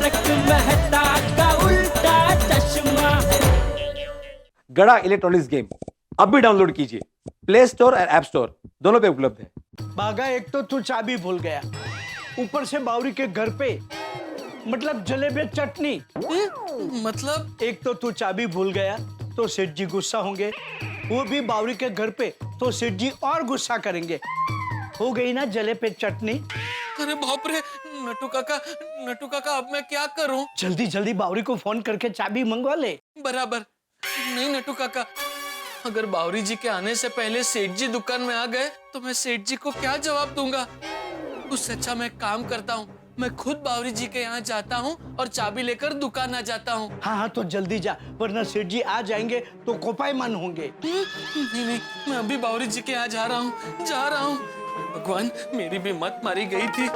तारक मेहता का उल्टा चश्मा। गड़ा इलेक्ट्रॉनिक्स गेम अभी डाउनलोड कीजिए, प्ले स्टोर और ऐप स्टोर दोनों पे उपलब्ध है। बागा, एक तो तू चाबी भूल गया, ऊपर से बावरी के घर पे मतलब जलेबी चटनी। मतलब एक तो तू चाबी भूल गया तो सेठ जी गुस्सा होंगे, वो भी बावरी के घर पे तो सेठ जी और गुस्सा करेंगे। हो गई ना जलेबी चटनी। अरे बाप रे, नटू काका अब मैं क्या करूं? जल्दी जल्दी बावरी को फोन करके चाबी मंगवा ले। बराबर। नहीं नटू काका, अगर बावरी जी के आने से पहले सेठ जी दुकान में आ गए तो मैं सेठ जी को क्या जवाब दूंगा? उससे अच्छा मैं काम करता हूँ, मैं खुद बावरी जी के यहाँ जाता हूँ और चाबी लेकर दुकान आ जाता हूँ। हाँ हाँ तो जल्दी जा, वरना सेठ जी आ जाएंगे तो कोपायमान होंगे। नहीं, मैं अभी बावरी जी के यहाँ जा रहा हूँ। भगवान, मेरी भी मत मारी गई थी।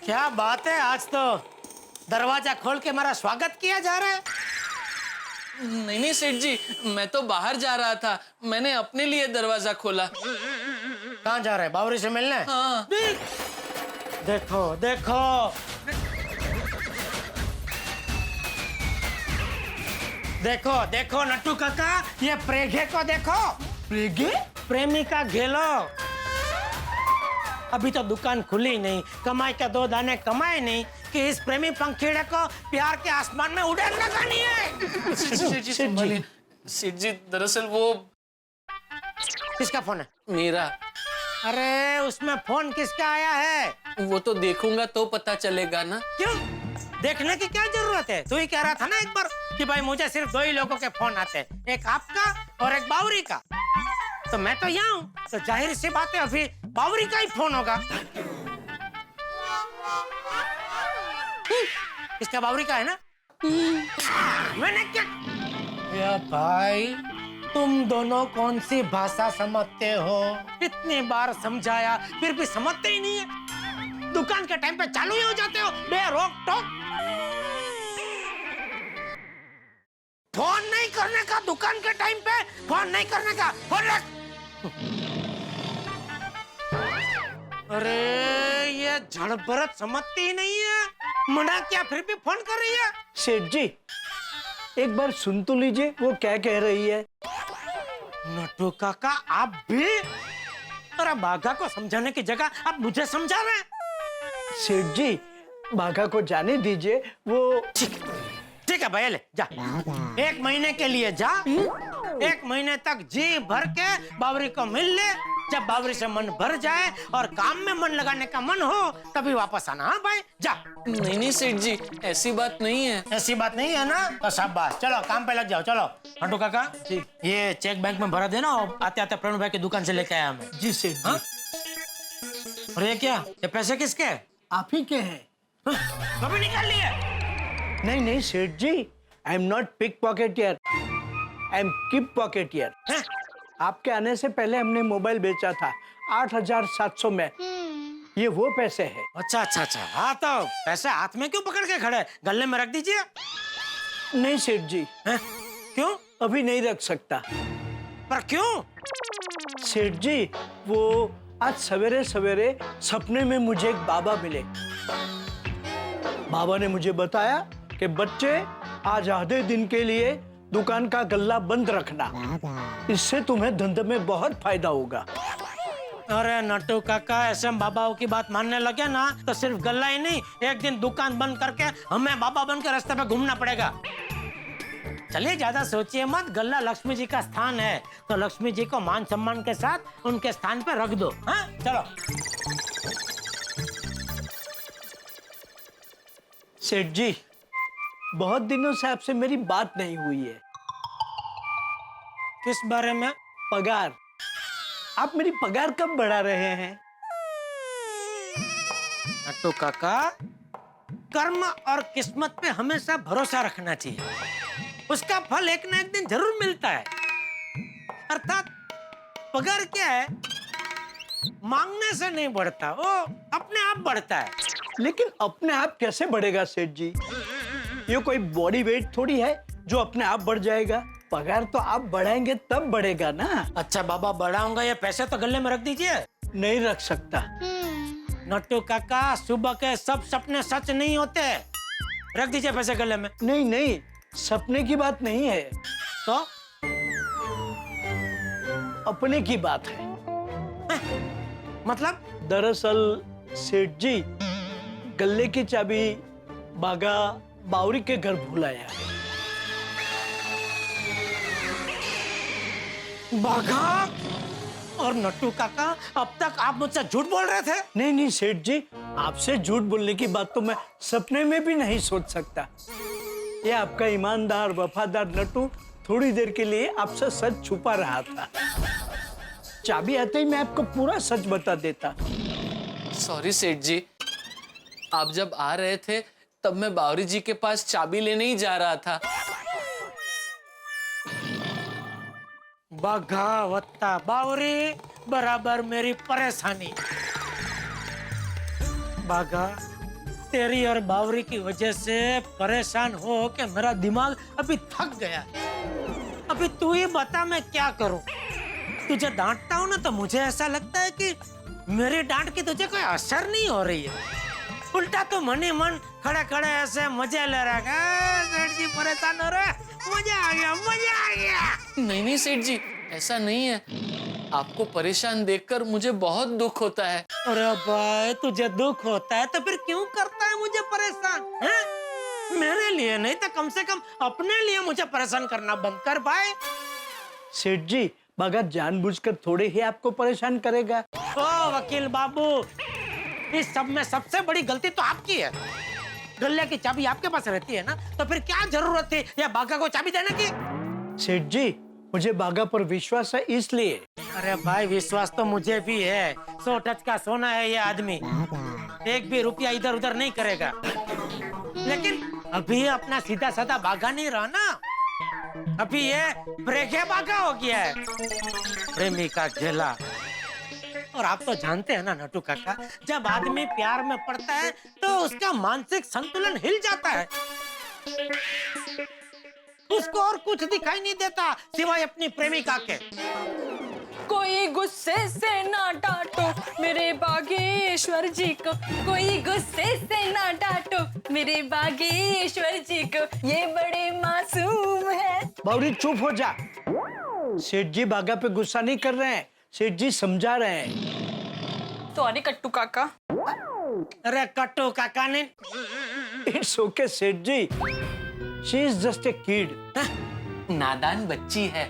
क्या बात है, आज तो दरवाजा खोल के हमारा स्वागत किया जा रहा है। नहीं सेठ जी, मैं तो बाहर जा रहा था, मैंने अपने लिए दरवाजा खोला। कहाँ जा रहे हैं? बावरी से मिलने? हाँ। देखो देखो देखो नट्टू काका, ये प्रेगे को देखो। प्रेगे? प्रेमिका घेलो। अभी तो दुकान खुली नहीं, कमाई के दो दाने कमाए नहीं कि इस प्रेमी पंखीड़े को प्यार के आसमान में उड़ान लगानी है। सेठ जी दरअसल वो किसका फोन है? मेरा। अरे उसमें फोन किसका आया है? वो तो देखूंगा तो पता चलेगा ना। क्यों देखने की क्या जरूरत है? तू ही कह रहा था ना एक बार कि भाई मुझे सिर्फ दो ही लोगों के फोन आते हैं, एक आपका और एक बावरी का। तो मैं तो यहाँ हूँ, तो जाहिर सी बात है अभी बावरी का ही फोन होगा। इसका बावरी का है ना? मैंने क्या? या भाई, तुम दोनों कौन सी भाषा समझते हो? इतनी बार समझाया फिर भी समझते ही नहीं है। दुकान के टाइम पे चालू ही हो जाते हो बेरोक टोक। फोन नहीं करने का, दुकान के टाइम पे फोन नहीं करने का। फोन रख। अरे ये झड़भरत समझती ही नहीं है, मना क्या फिर भी फोन कर रही है। सेठ जी एक बार सुन तो लीजिए वो क्या कह रही है। नटू काका आप भी? अरे बाघा को समझाने की जगह आप मुझे समझा रहे हैं। सेठ जी बाघा को जाने दीजिए, वो ठीक है भैया, ले जा। एक महीने के लिए जा, एक महीने तक जी भर के बावरी को मिल ले। जब बावरी से मन भर जाए और काम में मन लगाने का मन हो तभी वापस आना। हाँ भाई जा। नहीं सेठ जी, ऐसी बात नहीं है। ऐसी बात नहीं है ना? तो शाबाश, चलो काम पे लग जाओ। चलो नटू काका जी, ये चेक बैंक में भरा देना और आते आते प्रणव भाई की दुकान से लेके आया मैं। जी सेठ जी। हाँ? और ये क्या, ये पैसे किसके? आप ही के हैं? कभी निकाल लिए? नहीं नहीं Seth ji, I am not pick pocketer, I am keep pocketer. आपके आने से पहले हमने मोबाइल बेचा था 8,700 में, ये वो पैसे हैं। अच्छा। हाँ तो पैसे हाथ में क्यों पकड़ के खड़े? गले में रख दीजिए। नहीं सेठ जी। हैं? क्यों? अभी नहीं रख सकता। पर क्यों? सेठ जी वो आज सवेरे सवेरे सपने में मुझे एक बाबा मिले। बाबा ने मुझे बताया कि बच्चे आज आधे दिन के लिए दुकान का गल्ला बंद रखना, इससे तुम्हें धंधे में बहुत फायदा होगा। अरे नट्टू काका, ऐसे बाबाओं की बात मानने लगे ना तो सिर्फ गल्ला ही नहीं, एक दिन दुकान बंद करके हमें बाबा बन के रास्ते पे घूमना पड़ेगा। चलिए ज्यादा सोचिए मत, गल्ला लक्ष्मी जी का स्थान है तो लक्ष्मी जी को मान सम्मान के साथ उनके स्थान पे रख दो। हाँ चलो। सेठ जी बहुत दिनों से आपसे मेरी बात नहीं हुई है। किस बारे में? पगार। आप मेरी पगार कब बढ़ा रहे हैं? नट्टू काका, कर्म और किस्मत पे हमेशा भरोसा रखना चाहिए, उसका फल एक ना एक दिन जरूर मिलता है। अर्थात पगार क्या है, मांगने से नहीं बढ़ता, वो अपने आप बढ़ता है। लेकिन अपने आप कैसे बढ़ेगा सेठ जी? ये कोई बॉडी वेट थोड़ी है जो अपने आप बढ़ जाएगा। पगार तो आप बढ़ाएंगे तब बढ़ेगा ना। अच्छा बाबा बढ़ाऊंगा, ये पैसे तो गले में रख दीजिए। नहीं रख सकता। नट्टू काका, सुबह के सब सपने सच नहीं होते। रख दीजिए पैसे गले में। नहीं नहीं, सपने की बात नहीं है, तो अपने की बात है। मतलब? दरअसल सेठ जी गले की चाबी बागा बावरी के घर भूल आया। बाघा और नट्टू काका, अब तक आप मुझसे झूठ बोल रहे थे? नहीं नहीं सेठ जी, आपसे झूठ बोलने की बात तो मैं सपने में भी नहीं सोच सकता। ये आपका ईमानदार वफादार नट्टू थोड़ी देर के लिए आपसे सच छुपा रहा था। चाबी आते ही मैं आपको पूरा सच बता देता। सॉरी सेठ जी, आप जब आ रहे थे तब मैं बावरी जी के पास चाबी लेने ही जा रहा था। बाघा वत्ता बावरी बराबर मेरी परेशानी। बाघा, तेरी और बावरी की वजह से परेशान हो के मेरा दिमाग अभी थक गया। अभी तू ही बता मैं क्या करूं? तुझे डांटता हूं ना तो मुझे ऐसा लगता है कि मेरी डांट की तुझे कोई असर नहीं हो रही है। उल्टा तो मन ही मन खड़े खड़े ऐसे मजे ले रहा है। सेठ जी परेशान हो रहे, मजा आ गया, मजा आ गया। नहीं नहीं सेठ जी, ऐसा नहीं है। आपको परेशान देखकर मुझे बहुत दुख होता है। अरे भाई, तुझे दुख होता है तो फिर क्यों करता है मुझे परेशान? हैं? मेरे लिए नहीं तो कम से कम अपने लिए मुझे परेशान करना बंद कर भाई। सेठ जी बागा जानबूझकर थोड़े ही आपको परेशान करेगा। ओ वकील बाबू, इस सब में सबसे बड़ी गलती तो आपकी है। गले की चाबी आपके पास रहती है ना, तो फिर क्या जरूरत थी या बागा को चाबी देने की? सेठ जी मुझे बागा पर विश्वास है इसलिए। अरे भाई, विश्वास तो मुझे भी है। 100 टच का सोना है ये आदमी, एक भी रुपया इधर उधर नहीं करेगा। लेकिन अभी अपना सीधा साधा बागा नहीं रहा ना, अभी ये प्रेगे बागा हो गया है, प्रेमी का घेला। और आप तो जानते हैं ना नट्टू काका, जब आदमी प्यार में पड़ता है तो उसका मानसिक संतुलन हिल जाता है। उसको और कुछ दिखाई नहीं देता सिवाय अपनी प्रेमिका के। कोई गुस्से से ना डांटो मेरे बागेश्वर जी को, कोई गुस्से से ना डांटो मेरे बागेश्वर जी को, ये बड़े मासूम है। बावरी चुप हो जा। सेठ जी बागा पे गुस्सा नहीं कर रहे हैं, सेठ जी समझा रहे हैं। सॉरी कट्टू काका। अरे कट्टू काका ने, it's okay Seth ji, she is just a kid. नादान बच्ची है।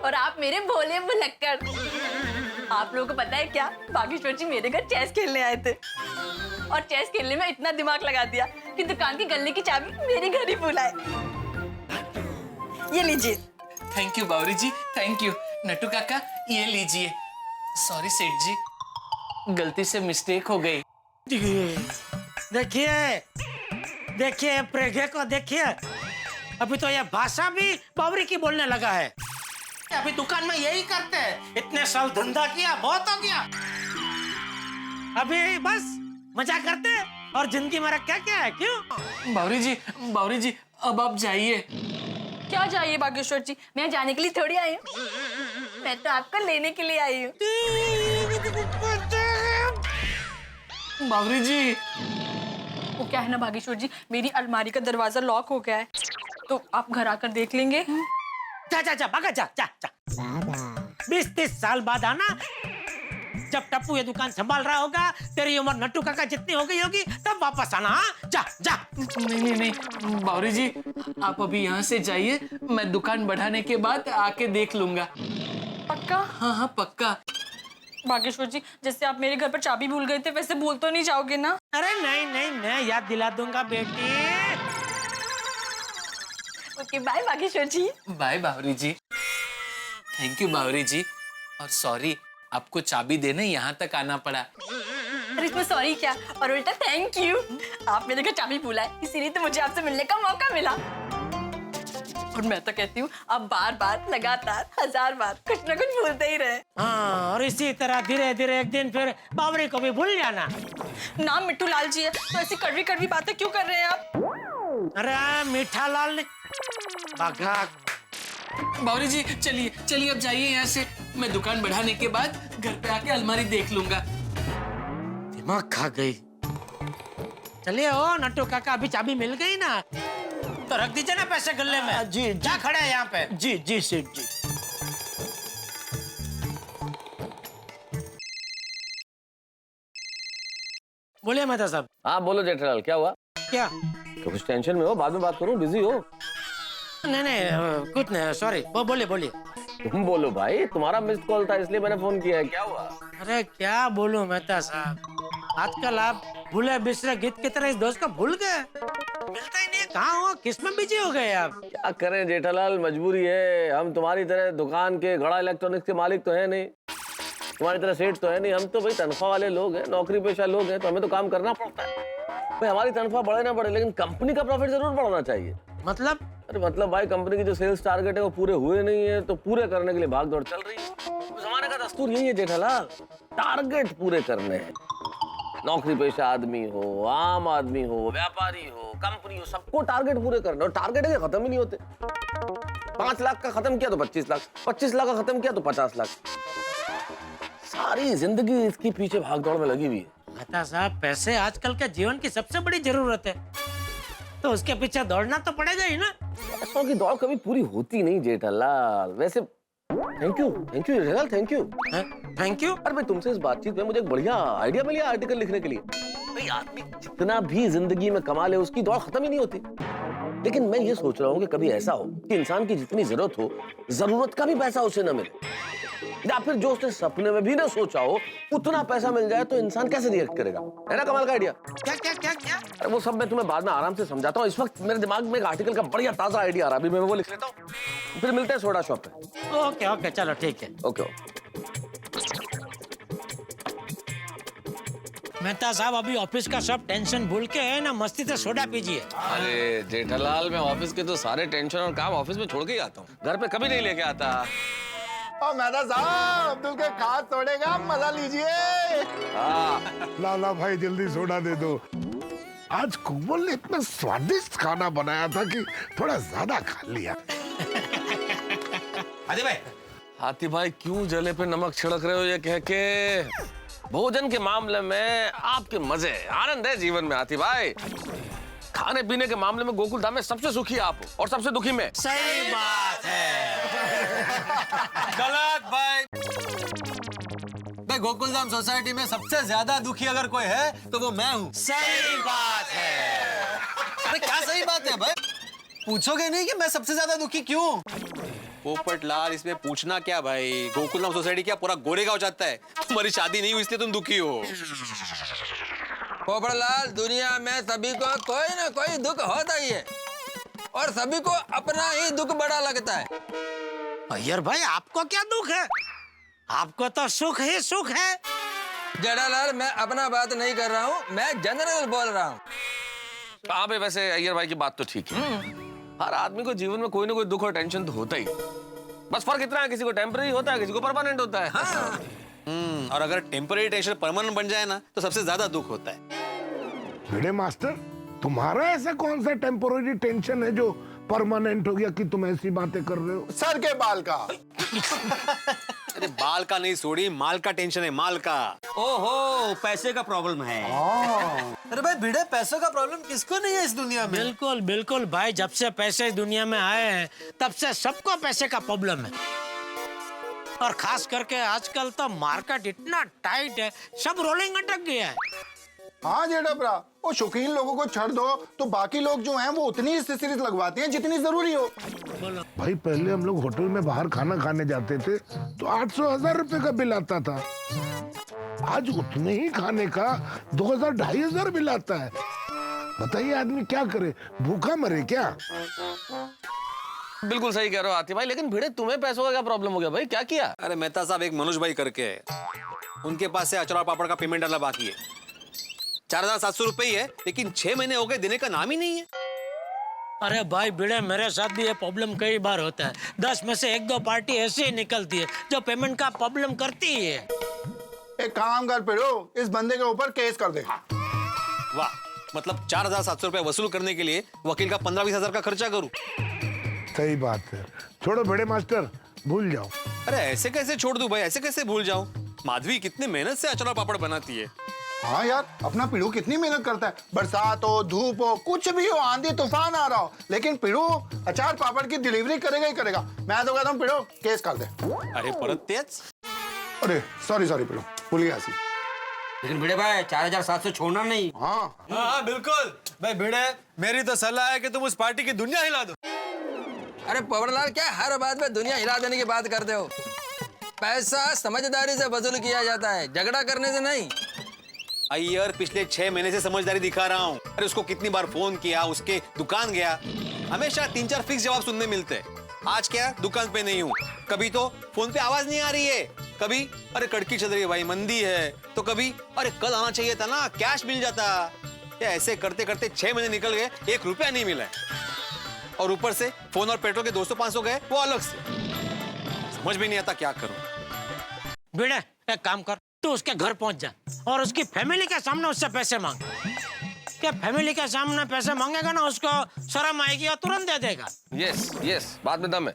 और आप मेरे भोले भुलक्कड़। आप लोगों को पता है क्या, बागेश्वर जी मेरे घर चेस खेलने आए थे और चेस खेलने में इतना दिमाग लगा दिया कि दुकान की गले की चाबी मेरे घर ही भूल आए। ये लीजिए। Thank you Bawri ji, thank you. Nattu Kaka ये लीजिए। सॉरी सेठ जी, गलती से मिस्टेक हो गई। देखिए देखिए प्रेगे को देखिए, अभी तो ये भाषा भी बावरी की बोलने लगा है। अभी दुकान में यही करते हैं, इतने साल धंधा किया, बहुत हो गया। अभी बस मजा करते हैं और जिंदगी में क्या क्या है, क्यों? बावरी जी अब आप जाइए। क्या चाहिए बागेश्वर जी? मैं जाने के लिए थोड़ी आई हूँ, मैं तो आपको लेने के लिए आई हूँ। बावरी जी, वो क्या है ना बागेश्वर जी, मेरी अलमारी का दरवाजा लॉक हो गया है, तो आप घर आकर देख लेंगे। जा जा जा भागा, जा जा जा। 20-30 साल बाद आना, जब टप्पू ये दुकान संभाल रहा होगा, तेरी उम्र नट्टू काका जितनी हो गई होगी, तब वापस आना। हाँ जा जा। नहीं बावरी जी, आप अभी यहाँ से जाइए, मैं दुकान बढ़ाने के बाद आके देख लूंगा। पक्का? हाँ पक्का। बागेश्वर जी, जैसे आप मेरे घर पर चाबी भूल गए थे, वैसे भूल तो नहीं जाओगे ना? अरे नहीं नहीं, मैं याद दिला दूंगा बेटी। Okay bye Bageshwar ji. Bye Bawri ji. Thank you Bawri ji, और सॉरी आपको चाबी देने यहाँ तक आना पड़ा। अरे इसमें सॉरी क्या, और उल्टा थैंक यू। आप मेरे घर चाबी भूला है, इसीलिए तो मुझे आपसे मिलने का मौका मिला। और मैं तो कहती हूँ आप बार बार लगातार 1000 बार कुछ ना कुछ भूलते ही रहे। हाँ, और इसी तरह धीरे धीरे एक दिन फिर बावरी को भी भूल जाना। नाम मिट्टू लाल जी है, तो ऐसी कड़वी कड़वी बातें क्यों कर रहे हैं आप? अरे मीठा लाल ने भागा। बावरी जी चलिए अब जाइए यहाँ से, मैं दुकान बढ़ाने के बाद घर पे आके अलमारी देख लूंगा। दिमाग खा गई। चलिए ओ नट्टू काका, अभी चाबी मिल गई ना तो रख दीजिए ना पैसे गले में। जी क्या खड़े हैं यहाँ पे? जी जी सेठ जी। बोलिए मेहता साहब। हाँ बोलो जेठालाल, क्या हुआ? क्या? तो कुछ टेंशन में हो? बाद में बात करूं, बिजी हो? नहीं नहीं कुछ नहीं, सॉरी। वो बोलिए बोलिए। तुम बोलो भाई, तुम्हारा मिस्ड कॉल था इसलिए मैंने फोन किया है। क्या हुआ? अरे क्या बोलूं मेहता साहब, आजकल आप भूले बिसरे गीत की तरह इस दोस्त को भूल गए। मिलता ही नहीं है, कहाँ हो, किस में बिजी हो गए आप? क्या करें जेठालाल, मजबूरी है। हम तुम्हारी तरह दुकान के गड़ा इलेक्ट्रॉनिक्स के मालिक तो है नहीं, तुम्हारी तरह सेठ तो है नहीं। हम तो भाई तनख्वाह वाले लोग हैं, नौकरी पेशा लोग हैं, तो हमें तो काम करना पड़ता है भाई। हमारी तनख्वाह बढ़े ना बढ़े, लेकिन कंपनी का प्रॉफिट जरूर बढ़ना चाहिए। मतलब? अरे मतलब भाई, कंपनी की जो सेल्स टारगेट है वो पूरे हुए नहीं है, तो पूरे करने के लिए भाग दौड़ चल रही है। जमाने का दस्तूर यही है जेठालाल, टारगेट पूरे करने हैं। नौकरी पेशा आदमी हो, आम आदमी हो, व्यापारी हो, कंपनी हो, सबको टारगेट पूरे करने। और टारगेट है खत्म ही नहीं होते। 5 लाख का खत्म किया तो 25 लाख, 25 लाख का खत्म किया तो 50 लाख। सारी जिंदगी इसके पीछे भागदौड़ में लगी हुई है। मेहता साहब, पैसे आजकल के जीवन की सबसे बड़ी जरूरत है, तो उसके पीछे दौड़ना तो पड़ेगा ही ना। पैसों की दौड़ कभी पूरी होती नहीं जेठालाल। वैसे thank you Jethalal, thank you. Thank you. अरे भाई, तुमसे इस बातचीत में मुझे एक बढ़िया आइडिया मिल गया आर्टिकल लिखने के लिए। भाई आदमी जितना भी जिंदगी में कमा ले, उसकी दौड़ खत्म ही नहीं होती। लेकिन मैं ये सोच रहा हूँ कि कभी ऐसा हो कि इंसान की जितनी जरूरत हो, जरूरत का भी पैसा उसे न मिले, या फिर जो उसने सपने में भी ना सोचा हो उतना पैसा मिल जाए, तो इंसान कैसे रिएक्ट करेगा? है ना कमाल का आइडिया? क्या क्या क्या क्या? अरे वो सब मैं तुम्हें बाद में आराम से समझाता हूँ। इस वक्त मेरे दिमाग में एक आर्टिकल का बढ़िया ताजा आइडिया आ रहा है, अभी मैं वो लिख लेता हूँ, फिर मिलते हैं सोडा शॉप पे। ओके ओके, चलो ठीक है। ओके। मेहता साहब, अभी ऑफिस का सब टेंशन भूल के है ना, मस्ती से सोडा पीजिए। अरे जेठालाल, मैं ऑफिस के तो सारे टेंशन और काम ऑफिस में छोड़ के ही आता हूँ, घर पे कभी नहीं लेके आता। और मेहता साहब, अब्दुल के खास तोड़ेगा, मजा लीजिए। लाला भाई जल्दी सोडा दे दो। आज कोमल ने इतना स्वादिष्ट खाना बनाया था कि थोड़ा ज्यादा खा लिया। हाथी भाई, क्यों जले पे नमक छिड़क रहे हो ये कह के? भोजन के मामले में आपके मजे, आनंद है जीवन में हाथी भाई। खाने पीने के मामले में गोकुल धाम में सबसे सुखी आप हो, और सबसे दुखी मैं। सही बात है। गलत भाई। भाई गोकुलधाम सोसाइटी में सबसे ज्यादा दुखी अगर कोई है तो वो मैं हूँ। सही बात है। अरे क्या सही बात है भाई? पूछोगे नहीं कि मैं सबसे ज्यादा दुखी क्यों? पोपट लाल, इसमें पूछना क्या भाई? गोकुलधाम सोसाइटी क्या पूरा गोरेगांव जाता है? तुम्हारी शादी नहीं हुई इसलिए तुम दुखी हो। पोपट लाल, दुनिया में सभी को कोई ना कोई दुख होता ही है, और सभी को अपना ही दुख बड़ा लगता है। अय्यर भाई, आपको क्या दुख है? आपको तो सुख ही सुख है। जेठालाल, मैं अपना बात नहीं कर रहा हूँ, मैं जनरल बोल रहा हूँ। हाँ भाई, वैसे अय्यर भाई की बात तो ठीक है। हर आदमी को जीवन में कोई ना कोई दुख और टेंशन तो होता ही। बस फर्क इतना है, किसी को टेम्पररी होता है, किसी को परमानेंट होता है। हाँ। और अगर टेम्पररी टेंशन परमानेंट बन जाए ना, तो सबसे ज्यादा दुख होता है। भिड़े मास्टर, तुम्हारा ऐसा कौन सा टेम्पोररी टेंशन है जो परमानेंट हो गया कि तुम ऐसी बातें कर रहे हो? सर के बाल का। अरे बाल का नहीं सोड़ी, माल का टेंशन है, माल का। ओहो, पैसे का प्रॉब्लम है। अरे भाई भिड़े, पैसों का प्रॉब्लम किसको नहीं है इस दुनिया में? बिल्कुल बिल्कुल भाई, जब से पैसे दुनिया में आए हैं तब से सबको पैसे का प्रॉब्लम है। और खास करके आजकल तो मार्केट इतना टाइट है, सब रोलिंग अटक गया है। हाँ जेठा, वो शौकीन लोगों को छोड़ दो तो बाकी लोग जो हैं वो उतनी एक्सेसरीज लगवाते हैं जितनी जरूरी हो। भाई पहले हम लोग होटल में बाहर खाना खाने जाते थे तो 800-1000 रुपए का बिल आता था। आज उतने ही खाने का 2000-2500 बिल आता है। बताइए आदमी क्या करे, भूखा मरे क्या? बिल्कुल सही कह रहे हो आतिफ भाई, लेकिन भिड़े तुम्हें पैसों का क्या प्रॉब्लम हो गया भाई? क्या किया? अरे मेहता साहब, एक मनोज भाई करके है, उनके पास से अचार और पापड़ का पेमेंट डालना बाकी है। 4700 रुपए ही है, लेकिन 6 महीने हो गए, देने का नाम ही नहीं है। अरे भाई भिड़े, मेरे साथ भी ये प्रॉब्लम कई बार होता है। 10 में से 1-2 पार्टी ऐसी ही निकलती है जो पेमेंट का प्रॉब्लम करती ही है। एक काम कर पिड़ो, इस बंदे के ऊपर केस कर दे। वाह, मतलब 4700 रुपए वसूल करने के लिए वकील का 15-20 हजार का खर्चा करूं? सही बात है। छोड़ो भिड़े मास्टर, भूल जाओ। अरे ऐसे कैसे छोड़ दूं भाई, ऐसे कैसे भूल जाऊं? माधवी कितने मेहनत से अचार और पापड़ बनाती है, हाँ यार, अपना पिड़ू कितनी मेहनत करता है, बरसात हो, धूप हो, कुछ भी हो, आंधी तूफान आ रहा हो, लेकिन पिड़ू अचार पापड़ की डिलीवरी करेगा ही करेगा। मैं तो कहता हूँ पिड़ू केस कर दे। अरे परत तेज। अरे सॉरी पिड़ू, भूल गया सी। लेकिन भिड़े भाई 4700 छोड़ना नहीं। हाँ हाँ बिल्कुल भाई भिड़े, मेरी तो सलाह है कि तुम उस पार्टी की दुनिया हिला दो। अरे पवनलाल, क्या हर बात में दुनिया हिला देने की बात करते हो? पैसा समझदारी से वसूल किया जाता है, झगड़ा करने से नहीं। अय्यर पिछले 6 महीने से समझदारी दिखा रहा हूँ। अरे उसको कितनी बार फोन किया, उसके दुकान गया, हमेशा 3-4 फिक्स जवाब सुनने मिलते हैं। आज क्या, दुकान पे नहीं हूँ, कभी तो फोन पे आवाज नहीं आ रही है, कभी अरे कड़की चल रही है भाई, मंदी है, तो कभी अरे कल आना चाहिए था ना, कैश मिल जाता। या ऐसे करते करते 6 महीने निकल गए, 1 रुपया नहीं मिला है। और ऊपर से फोन और पेट्रोल के 200-500 गए, वो अलग से। समझ में नहीं आता क्या करूं। भिड़े एक काम कर, तू उसके घर पहुंच जा और उसकी फैमिली के सामने उससे पैसे मांग। क्या फैमिली के सामने पैसे मांगेगा ना, उसको शर्म आएगी और तुरंत दे देगा। यस यस, बात में दम है।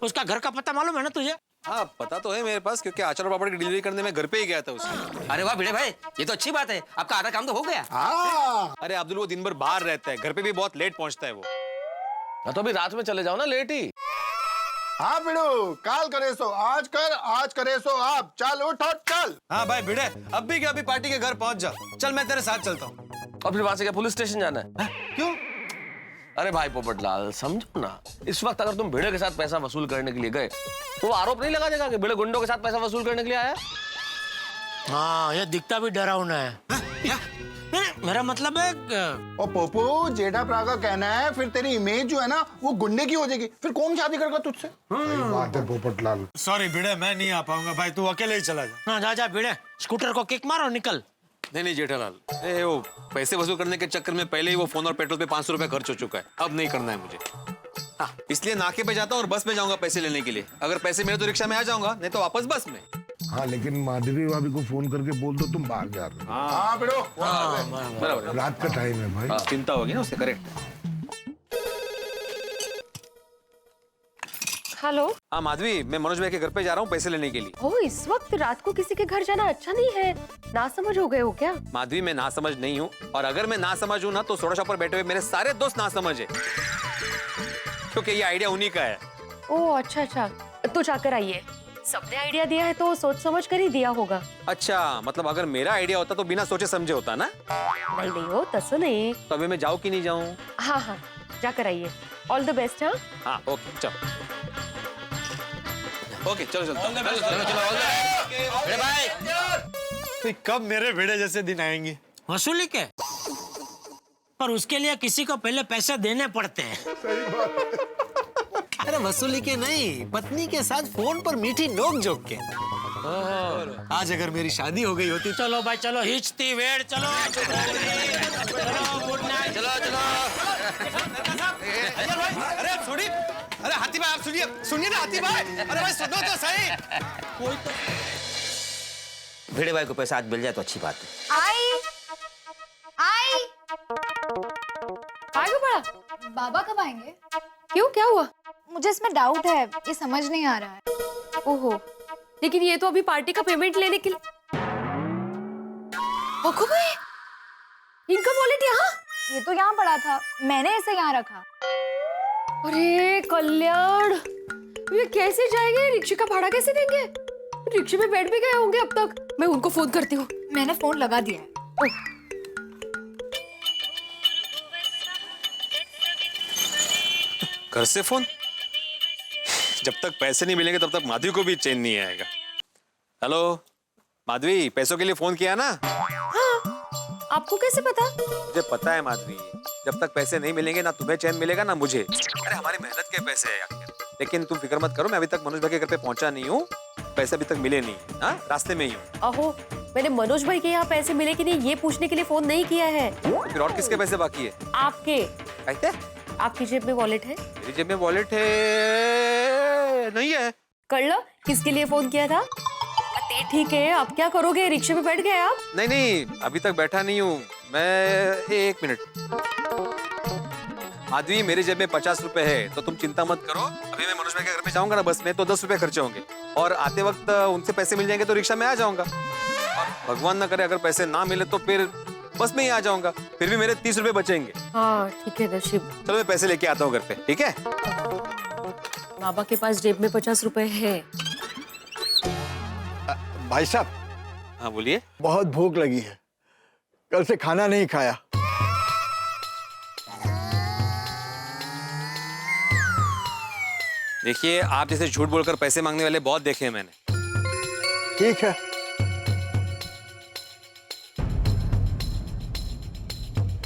उसका घर का पता मालूम है ना तुझे? हाँ पता तो है मेरे पास, क्योंकि अचार और पापड़ की डिलीवरी करने में घर पे ही गया था उसके। अरे वाह भिड़े भाई, ये तो अच्छी बात है, आपका आधा काम तो हो गया। हाँ अरे अब्दुल वो दिन भर बाहर रहता है, घर पे भी बहुत लेट पहुंचता है वो। हाँ तो अभी रात में चले जाओ ना, लेट ही। हाँ पिड़ू, काल करे सो आज कर, आज करे सो आप, चल उठ और चल। हाँ भाई भिड़े, अब भी क्या, अभी पार्टी के घर पहुंच जा। चल मैं तेरे साथ चलता हूँ। और फिर वहां से क्या पुलिस स्टेशन जाना है? क्यों? अरे भाई पोपटलाल समझो ना, इस वक्त अगर तुम भिड़े के साथ पैसा वसूल करने के लिए गए तो वो आरोप नहीं लगा देगा कि भिड़े गुंडों के साथ पैसा वसूल करने के लिए आया। हाँ ये दिखता भी डरावना है। नहीं, मेरा मतलब है ओ पोपू, जेठा प्रा का कहना है फिर तेरी इमेज जो है ना वो गुंडे की हो जाएगी, फिर कौन शादी करेगा तुझसे? सही बात है पोपटलाल। सॉरी भिड़े, मैं नहीं आ पाऊंगा भाई, तू अकेले ही चला जा। हाँ, जा भिड़े, स्कूटर को किक मारो, निकल। नहीं जेठालाल, वो पैसे वसूल करने के चक्कर में पहले ही वो फोन और पेट्रोल पे 500 रुपया खर्च हो चुका है, अब नहीं करना है मुझे। हाँ, इसलिए नाके पे जाता हूँ और बस में जाऊंगा पैसे लेने के लिए। अगर पैसे मिले तो रिक्शा में आ जाऊंगा, नहीं तो वापस बस में। हाँ लेकिन माधवी भाभी को फोन करके बोल दो तुम बाहर जा रहे हो। हाँ पिड़ू, बराबर, रात का टाइम है भाई। चिंता होगी ना उससे, करेक्ट। हेलो। हाँ माधवी, मैं मनोज भाई के घर पे जा रहा हूँ पैसे लेने के लिए। ओ, इस वक्त रात को किसी के घर जाना अच्छा नहीं है, ना समझ हो गए हो क्या? माधवी मैं ना समझ नहीं हूँ, और अगर मैं ना समझ हूँ ना तो सोडा शॉप पर बैठे हुए मेरे सारे दोस्त ना समझ है, क्योंकि ये आइडिया उन्हीं का है। ओ अच्छा, तो जाकर आइए। सबने आइडिया दिया है तो सोच समझ कर ही दिया होगा। अच्छा, मतलब अगर मेरा आइडिया होता तो बिना सोचे समझे होता ना? नहीं हो तसो नहीं। तो अभी मैं जाऊँ कि नहीं जाऊँ? हाँ, जाकर आइए। All the best. हाँ हाँ ओके, चलो ओके, चलो भिड़े भाई, कब मेरे भिड़े जैसे दिन आएंगे? वसूली के, पर उसके लिए किसी को पहले पैसे देने पड़ते हैं। अरे वसूली के नहीं, पत्नी के साथ फोन पर मीठी नोक जोक के। आज अगर मेरी शादी हो गई होती। चलो भाई चलो, हिचती वेड़, चलो गुड नाइट। चलो अरे आप सुनिए, अरे हाथी भाई आप सुनिए ना हाथी भाई, अरे भाई सुनो तो सही। भिड़े भाई को पैसा आज मिल जाए तो अच्छी बात है। आई आगे बढ़ा। बाबा कब आएंगे? क्यों, क्या हुआ? मुझे इसमें डाउट है, ये समझ नहीं आ रहा है। ओहो, लेकिन ये तो अभी पार्टी का पेमेंट लेने के लिए। ओहो भाई, इनका वॉलेट यहाँ? ये तो यहाँ पड़ा था, मैंने इसे यहाँ रखा। अरे कल्याण, ये कैसे जाएंगे? रिक्शे का भाड़ा कैसे देंगे? रिक्शे में बैठ भी गए होंगे अब तक। मैं उनको फोन करती हूँ। मैंने फोन लगा दिया है। घर से फोन? जब तक पैसे नहीं मिलेंगे तब तक माधवी को भी चैन नहीं आएगा। हेलो माधवी, पैसों के लिए फोन किया ना? हाँ, आपको कैसे पता? मुझे पता है माधवी, जब तक पैसे नहीं मिलेंगे ना तुम्हें चैन मिलेगा ना मुझे। अरे हमारी मेहनत के पैसे हैं आखिर। लेकिन तुम फिक्र मत करो, मैं अभी तक मनोज भाई के घर पे पहुंचा नहीं हूँ, पैसे अभी तक मिले नहीं। हाँ, रास्ते में ही हूँ। अहो, मैंने मनोज भाई के यहाँ पैसे मिले कि नहीं ये पूछने के लिए फोन नहीं किया है। तो फिर और किसके पैसे बाकी है? आपके। कहते आपकी जेब में वॉलेट है? मेरी जेब में वॉलेट है नहीं है। कर लो, किसके लिए फोन किया था? ठीक है, अब क्या करोगे? रिक्शे में बैठ गए आप? नहीं, अभी तक बैठा नहीं हूँ मैं। 1 मिनट माधवी, मेरी जेब में 50 रुपए है, तो तुम चिंता मत करो। अभी मैं मनोज भाई के घर पे जाऊंगा ना बस में, तो 10 रुपए खर्चे होंगे, और आते वक्त उनसे पैसे मिल जाएंगे तो रिक्शा में आ जाऊंगा। और भगवान ना करे अगर पैसे ना मिले तो फिर बस में ही आ जाऊंगा, फिर भी मेरे 30 रुपए बचेंगे। हाँ ठीक है नशीब। चलो मैं पैसे लेके आता हूँ घर पे, ठीक है? बाबा के पास जेब में 50 रुपए है। भाई साहब। हाँ बोलिए। बहुत भूख लगी है, कल से खाना नहीं खाया। देखिए आप जैसे झूठ बोलकर पैसे मांगने वाले बहुत देखे हैं मैंने। ठीक है।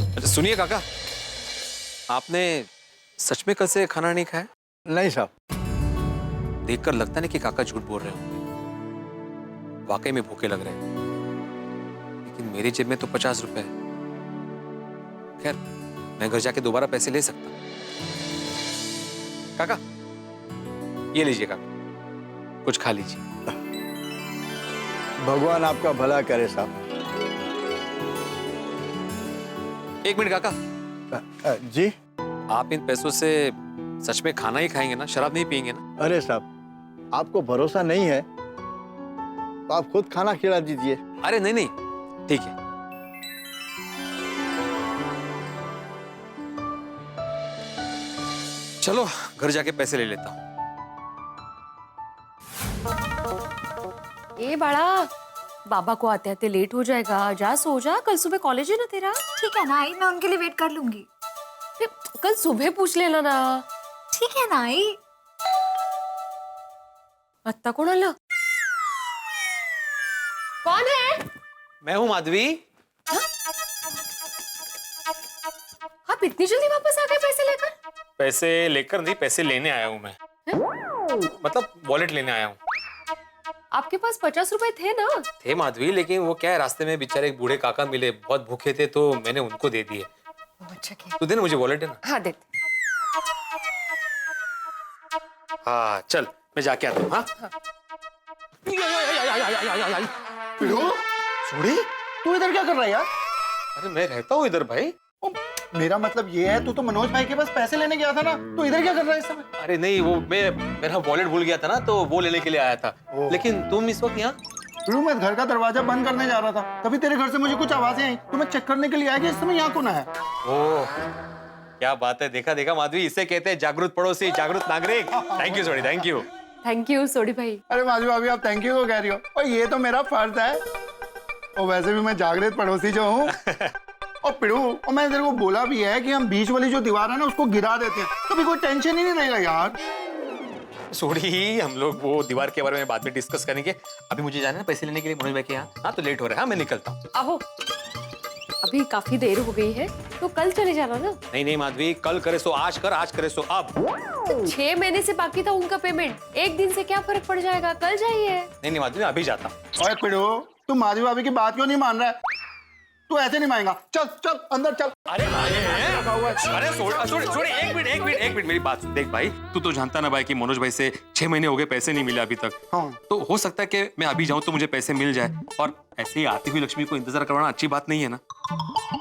अच्छा सुनिए काका, आपने सच में कल से खाना नहीं खाया? नहीं साहब। देखकर लगता नहीं कि काका झूठ बोल रहे होंगे, वाकई में भूखे लग रहे हैं। लेकिन मेरी जेब में तो 50 रुपए है। खैर मैं घर जाके दोबारा पैसे ले सकता हूं। काका ये लीजिए काका, कुछ खा लीजिए। भगवान आपका भला करे साहब। एक मिनट काका। जी। आप इन पैसों से सच में खाना ही खाएंगे ना, शराब नहीं पिएंगे ना? अरे साहब आपको भरोसा नहीं है तो आप खुद खाना खिला दीजिए। अरे नहीं नहीं ठीक है। चलो घर जाके पैसे ले लेता हूँ। ए बड़ा, बाबा को आते आते लेट हो जाएगा, जा सो जा, कल सुबह कॉलेज है ना तेरा। ठीक है ना आई, मैं उनके लिए वेट कर लूंगी। फिर कल सुबह पूछ लेना ना। ठीक है ना आई। अत्ता कौन आला? कौन है? मैं हूँ माधवी। आप इतनी जल्दी वापस आ गए पैसे लेकर? पैसे लेकर नहीं, पैसे लेने आया हूँ मैं। मतलब वॉलेट लेने आया हूँ। आपके पास 50 रुपए थे ना? थे माधवी, लेकिन वो क्या है, रास्ते में बेचारे एक बूढ़े काका मिले, बहुत भूखे थे तो मैंने उनको दे दिए। अच्छा क्या? तो दे ना मुझे वॉलेट है ना। हाँ दे। हाँ चल मैं जाके आता हूँ। हाँ सूरी तू इधर क्या कर रहा है यार? अरे मैं रहता हूँ इधर भाई। मेरा मतलब ये है तू तो मनोज भाई के पास पैसे लेने गया था ना, तो इधर क्या कर रहा है इस समय? अरे नहीं वो मेरा वॉलेट भूल गया था ना, तो वो लेने के लिए आया था। लेकिन तुम इस वक्त यहाँ? मैं घर का दरवाजा बंद करने जा रहा था, तभी तेरे घर से मुझे कुछ आवाजें आई, तो मैं चेक करने के लिए आया कि इस समय यहाँ कौन है। ओह क्या बात है, देखा देखा माधवी, इससे कहते हैं जागरूक पड़ोसी, जागरूक नागरिक। Thank you sorry, thank you. Thank you Sodhi भाई। अरे माधवी भाभी आप थैंक यू को कह रही हो, और ये तो मेरा फर्ज है। और वैसे भी मैं जागृत पड़ोसी जो हूँ। और पिड़ू, और मैंने तेरे को बोला भी है कि हम बीच वाली जो दीवार है ना उसको गिरा देते हैं, तो भी कोई टेंशन ही नहीं रहेगा यार। सॉरी, हम लोग वो दीवार के बारे में बाद में डिस्कस करेंगे। अभी मुझे जाना है पैसे लेने के लिए मनोज भाई के यहाँ। हाँ तो लेट हो रहा है। हाँ मैं निकलता हूँ। आहो, अभी काफी देर हो गई है, तो कल चले जाना ना। नहीं नहीं माधवी, कल करे सो आज कर, आज करे सो अब। 6 महीने से बाकी था उनका पेमेंट, एक दिन से क्या फर्क पड़ जाएगा, कल जाइए। नहीं नहीं माधवी, अभी जाता हूँ। ओए पिड़ू, तू माधवी भाभी की बात क्यों नहीं मान रहा है? तू ऐसे नहीं मानेगा। चल चल अंदर चल। अरे एक मिनट मेरी बात सुन। देख भाई, तू तो जानता ना भाई कि मनोज भाई से 6 महीने हो गए, पैसे नहीं मिले अभी तक। हाँ। तो हो सकता है कि मैं अभी जाऊं तो मुझे पैसे मिल जाए, और ऐसे ही आती हुई लक्ष्मी को इंतजार करवाना अच्छी बात नहीं है ना।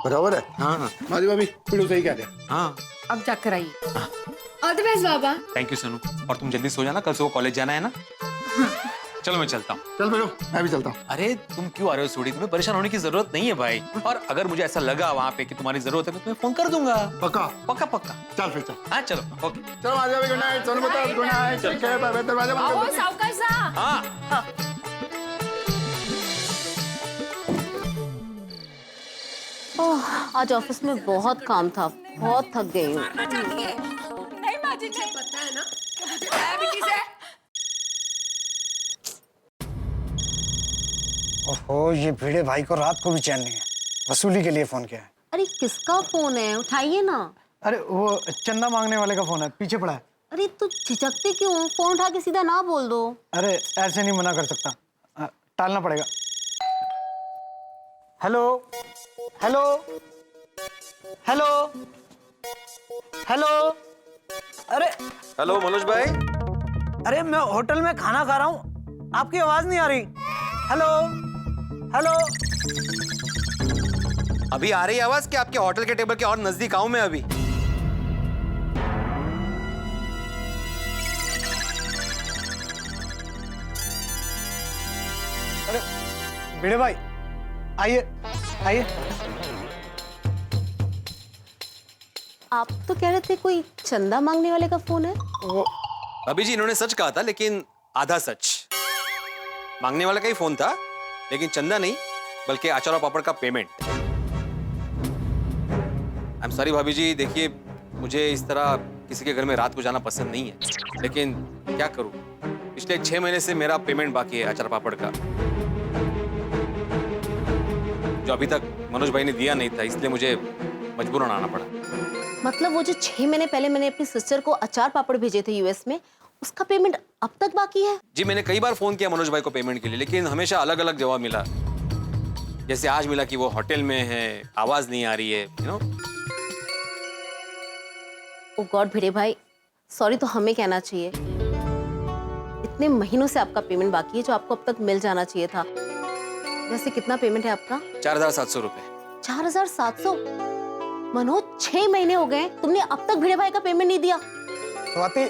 बराबर है। हाँ माधवी भाभी, पिड़ू सही कह रहे हैं। हाँ अब जाकर आइए। All the best Baba. Thank you Sonu. और तुम जल्दी सो जाना, कल से वो कॉलेज जाना है ना। चलो मैं चलता हूँ। चल पिड़ू, मैं भी चलता हूँ। अरे तुम क्यों आ रहे हो सूड़ी, तुम्हें परेशान होने की जरूरत नहीं है भाई। और अगर मुझे ऐसा लगा वहाँ पे कि तुम्हारी जरूरत है, मैं तुम्हें फोन कर दूंगा। पक्का पक्का पक्का। चल फिर चल। हाँ चलो ओके। चलो माधवी भाभी, गुड नाइट। सोनू बता गुड नाइट। ठीक है, बाय बाय। दरवाजा बंद आओ कर दो। सावकाश सा। हाँ आज ऑफिस में बहुत काम था, बहुत थक गई हूँ। नहीं माजी, नहीं पता है ना कि मुझे डायबिटीज है। ओहो, ये भिड़े भाई को रात को भी चैन नहीं है। वसूली के लिए फोन किया है। अरे किसका फोन है, उठाइए ना। अरे वो चंदा मांगने वाले का फोन है, पीछे पड़ा है। अरे तू झिझकते क्यों, फोन उठा के सीधा ना बोल दो। अरे ऐसे नहीं मना कर सकता, टालना पड़ेगा। Hello hello hello hello. अरे हेलो मनोज भाई। अरे मैं होटल में खाना खा रहा हूँ, आपकी आवाज नहीं आ रही। Hello hello. अभी आ रही है आवाज कि आपके होटल के टेबल के और नजदीक आऊं मैं अभी? अरे भिड़े भाई, आइए आइए। आप तो कह रहे थे कोई चंदा मांगने वाले का फोन है। अभी जी इन्होंने सच कहा था, लेकिन आधा सच। मांगने वाला का ही फोन था, लेकिन चंदा नहीं बल्कि अचार और पापड़ का पेमेंट। आई एम सॉरी भाभी जी, देखिए मुझे इस तरह किसी के घर में रात को जाना पसंद नहीं है, लेकिन क्या करूं, पिछले 6 महीने से मेरा पेमेंट बाकी है अचार पापड़ का, जो अभी तक मनोज भाई ने दिया नहीं था, इसलिए मुझे मजबूरन आना पड़ा। मतलब वो जो 6 महीने पहले मैंने अपनी सिस्टर को अचार पापड़ भेजे थे यूएस में, उसका पेमेंट अब तक बाकी है? जी मैंने कई बार फोन किया मनोज भाई को पेमेंट के लिए, लेकिन हमेशा अलग अलग जवाब मिला। जैसे आज मिला कि वो होटल में है, आवाज नहीं आ रही है, यू नो। ओ गॉड भिड़े भाई, सॉरी तो हमें कहना चाहिए। इतने महीनों से आपका पेमेंट बाकी है जो आपको अब तक मिल जाना चाहिए था। वैसे कितना पेमेंट है आपका? 4700 रुपए। 4700? मनोज 6 महीने हो गए, तुमने अब तक भिड़े भाई का पेमेंट नहीं दिया। स्वाति,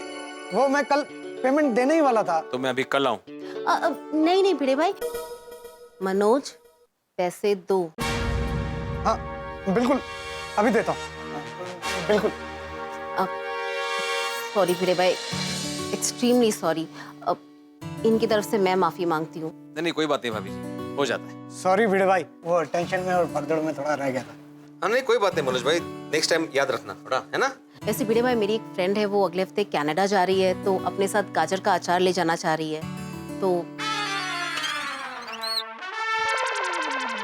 वो मैं कल पेमेंट देने ही वाला था। तो मैं अभी कल आऊं? नहीं नहीं भिड़े भाई, मनोज पैसे दो। हाँ बिल्कुल, अभी देता हूँ, बिल्कुल। सॉरी भिड़े भाई, एक्सट्रीमली सॉरी। इनकी तरफ से मैं माफी मांगती हूँ। नहीं कोई बात नहीं भाभी जी, हो जाता है। सॉरी भिड़े भाई, वो टेंशन में और भगदड़ में थोड़ा रह गया था। हाँ नहीं कोई बात नहीं मनोज भाई, नेक्स्ट टाइम याद रखना थोड़ा, है ना। वैसे भिड़े भाई, मेरी एक फ्रेंड है, वो अगले हफ्ते कनाडा जा रही है, तो अपने साथ गाजर का अचार ले जाना चाह रही है। तो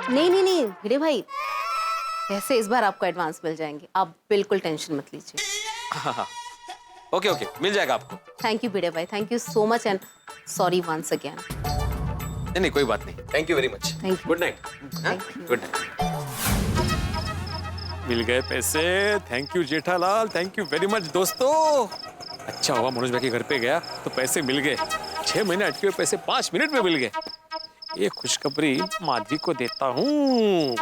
नहीं भिड़े भाई, वैसे इस बार आपको एडवांस मिल जाएंगे, आप बिल्कुल टेंशन मत लीजिए। हाँ ओके ओके, मिल जाएगा आपको। थैंक यू भिड़े भाई, thank you so much and sorry once again. नहीं कोई बात नहीं, thank you very much. Thank you. Good night. Good night. मिल गए पैसे, thank you Jethalal, thank you very much दोस्तों। अच्छा हुआ मनोज भाई के घर पे गया तो पैसे मिल गए। 6 महीने अटके हुए पैसे 5 मिनट में मिल गए। ये खुशखबरी माधवी को देता हूँ।